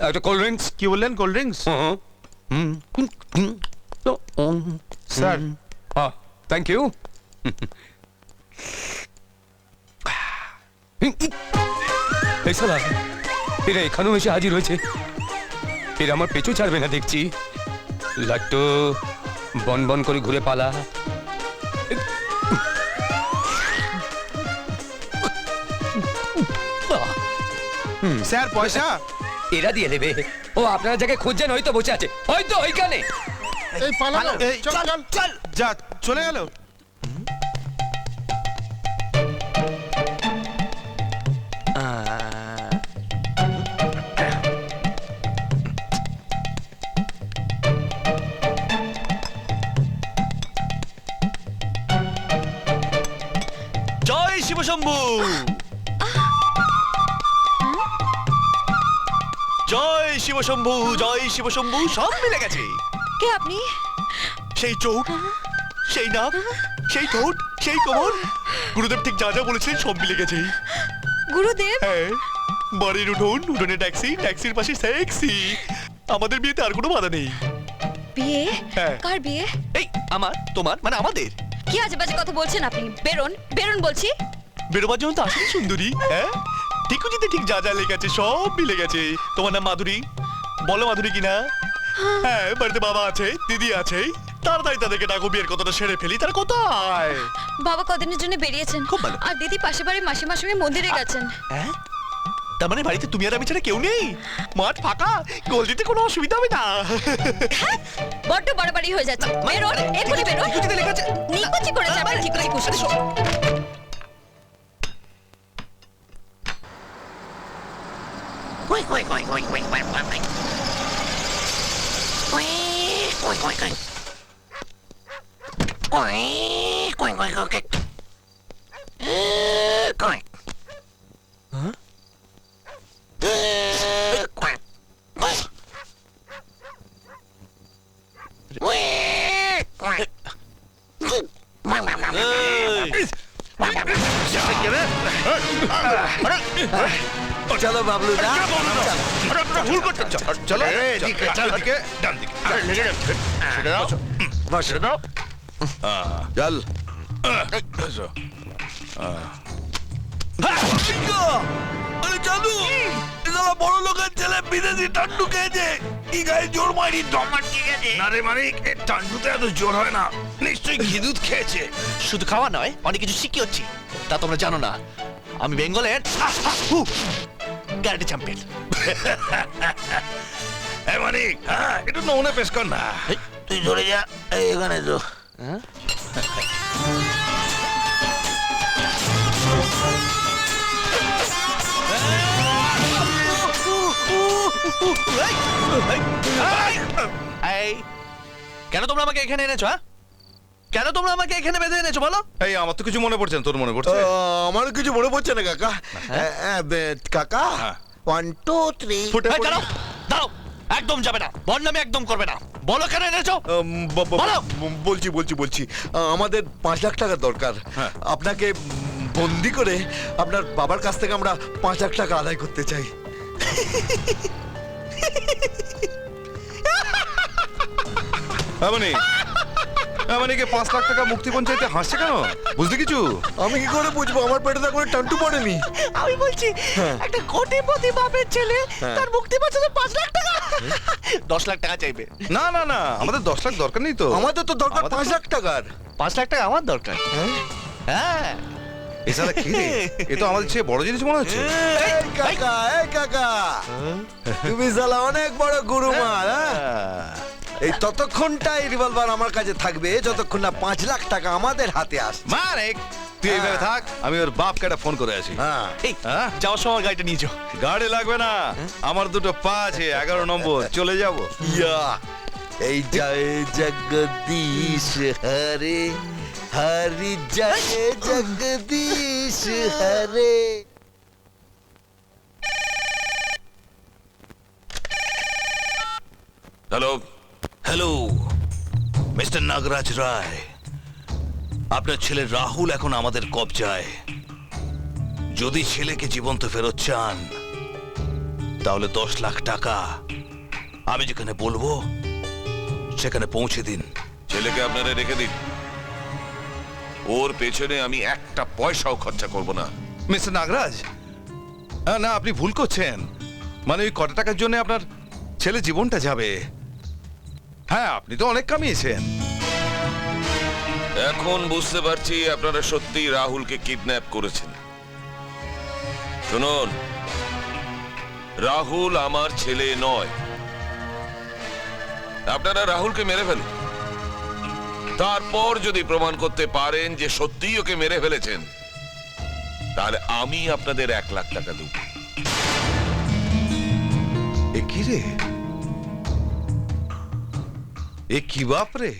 একটা cold drinks. কি বললেন, cold drinks? Sir. Thank you. এই শালা, এরা এখানেও এসে হাজির হয়েছে। এরা আমার পেছু ছাড়বে না দেখছি। লাট্টু, বন বন করে ঘুরে পালা। স্যার পয়সা? এরা দিয়ে দেবে। ও আপনারা জায়গায় খুঁজছেন, হয়তো বসে আছে, হয়তো ওইখানে। এই পালালো। এই চল চল চল, যা চলে গেল। জয় শিবশম্ভু, জয় শিবশম্ভু, জয় শিবশম্ভু। সব মিলে গেছে। কে আপনি? সেই চোখ, সেই নাক, সেই ঠোঁট, সেই কোমর, গুরুদেব ঠিক যা যা বলেছিলেন সব মিলে গেছে। গুরুদেব? হ্যাঁ, বাড়ির উঠোন, উঠোনে ট্যাক্সি, ট্যাক্সির পাশে সেক্সি। আমাদের বিয়েতে আর কোনো বাধা নেই। বিয়ে? হ্যাঁ। কার বিয়ে? এই আমার, তোমার, মানে আমাদের। কি আজে বাজে কথা বলছেন আপনি? বেরোন, বেরোন বলছি। বেরোবার জন্য তো আসলে সুন্দরী। হ্যাঁ, ঠিকুজিতে ঠিক যা যা লেগে আছে সব মিলে গেছে। তোমার নাম মাধুরী, বলো মাধুরী কিনা? হ্যাঁ, বাড়িতে বাবা আছে, দিদি আছে। তাড়াতাড়ি তাদেরকে ডাকো, বিয়ের কথাটা সেরে ফেলি। তারা কোথায়? বাবা কদিনের জন্য বেরিয়েছেন। খুব ভালো। আর দিদি পাশে বাড়ির মাসিমার সঙ্গে মন্দিরে গেছেন। হ্যাঁ, তার মানে বাড়িতে তুমি আর আমি ছাড়া কেউ নেই? মাঠ ফাঁকা, গোল দিতে কোনো অসুবিধা হবে না। বড্ড বাড়াবাড়ি হয়ে যাচ্ছে। বেরোন, এক্ষুনি বেরোন। ঠিকুজিতে লেখা আছে। নিকুচি করে যাবেন, ঠিকুচি কুচি। চলো বাবলু দা, ভুল করতে চলো। এদিকে চল, দিকে ডান দিকে। সেটা দাও, সেটা দাও। চল। আরে জাদু, এগুলো বড় লোকের ছেলে বিদেশি টান্ডু খেয়েছে। কি গায়ে জোর মারি, দম আটকে গেছে। না রে মানিক, এই টান্ডুতে এত জোর হয় না। নিশ্চয়ই ঘি দুধ খেয়েছে। শুধু খাওয়া নয়, অনেক কিছু শিখে হচ্ছি। তা তোমরা জানো না, আমি বেঙ্গলের ক্যারাটে চ্যাম্পিয়ন। হ্যাঁ মানিক, হ্যাঁ একটু নমুনা পেশ কর না। তুই ধরে যা, এই এখানে তো। এই, কেন তোমরা আমাকে এখানে এনেছো? হ্যাঁ, কেন তোমরা আমাকে এখানে বেঁধে এনেছো বলো? এই আমার তো কিছু মনে পড়ছে না, তোর মনে পড়ছে? আমার কিছু মনে পড়ছে না কাকা। কাকা, 1 2 3 ফুটে দাঁড়াও, দাঁড়াও, একদম যাবে না। বদনামি একদম করবে না। বলো কেন এনেছো? বলো। বলছি আমাদের 5 লাখ টাকা দরকার। আপনাকে বন্দি করে আপনার বাবার কাছ থেকে আমরা 5 লাখ টাকা আদায় করতে চাই। মানিকে 5 লাখ টাকা মুক্তিপণ চাইতে হাসছে কেন? বুঝলি কিছু? আমি কি করে বুঝবো? আমার পেটে তো কোনো টান্টু পড়েনি। আমি বলছি, একটা কোটিপতি বাপের ছেলে, তার মুক্তি পাচ্ছে তো 5 লাখ টাকা। 10 লাখ টাকা চাইবে। না না না, আমাদের 10 লাখ দরকার নেই তো। আমাদের তো দরকার 5 লাখ টাকার। 5 লাখ টাকা আমার দরকার। হ্যাঁ, এছাড়া কি রে? এ তো আমাদের চেয়ে বড় জিনিস মনে হচ্ছে। এই কাকা, তুমি শালা অনেক বড় গুরুমাল। এই ততক্ষণটাই রিভলভার আমার কাছে থাকবে যতক্ষণ না 5 লাখ টাকা আমাদের হাতে আসে। মানিক, তুই এইভাবে থাক, আমি ওর বাপকে একটা ফোন করে আসি। এই যাওয়ার সময় গাড়িটা নিয়ে যাও। গাড়ি লাগবে না, আমার দুটো পা আছে, 11 নম্বর, চলে যাব। ইয়া, এই জয় জগদীশ হরে, হরি জয় জগদীশ হরে। হ্যালো হ্যালো, মিস্টার নাগরাজ রায়, আপনার ছেলে রাহুল এখন আমাদের কবজায়। যদি ছেলেকে জীবন্ত ফেরত চান তাহলে 10 লাখ টাকা আমি যেখানে বলবো সেখানে পৌঁছে দিন। ছেলেকে আপনারা রেখে দিন, ওর পেছনে আমি একটা পয়সাও খরচা করব না। মিস্টার নাগরাজ, না আপনি ভুল করছেন। মানে ওই কত টাকার জন্য আপনার ছেলে জীবনটা যাবে? হ্যাঁ, আপনি তো অনেক কামিয়েছেন। এখন বুঝতে পারছি আপনারা সত্যি রাহুলকে কিডন্যাপ করেছেন। শুনুন, রাহুল আমার ছেলে নয়। আপনারা রাহুলকে মেরে ফেলুন, তারপর যদি প্রমাণ করতে পারেন যে সত্যিই ওকে মেরে ফেলেছেন, তাহলে আমি আপনাদের 1 লাখ টাকা দেব। এ কি রে, এ কি বাপ রে?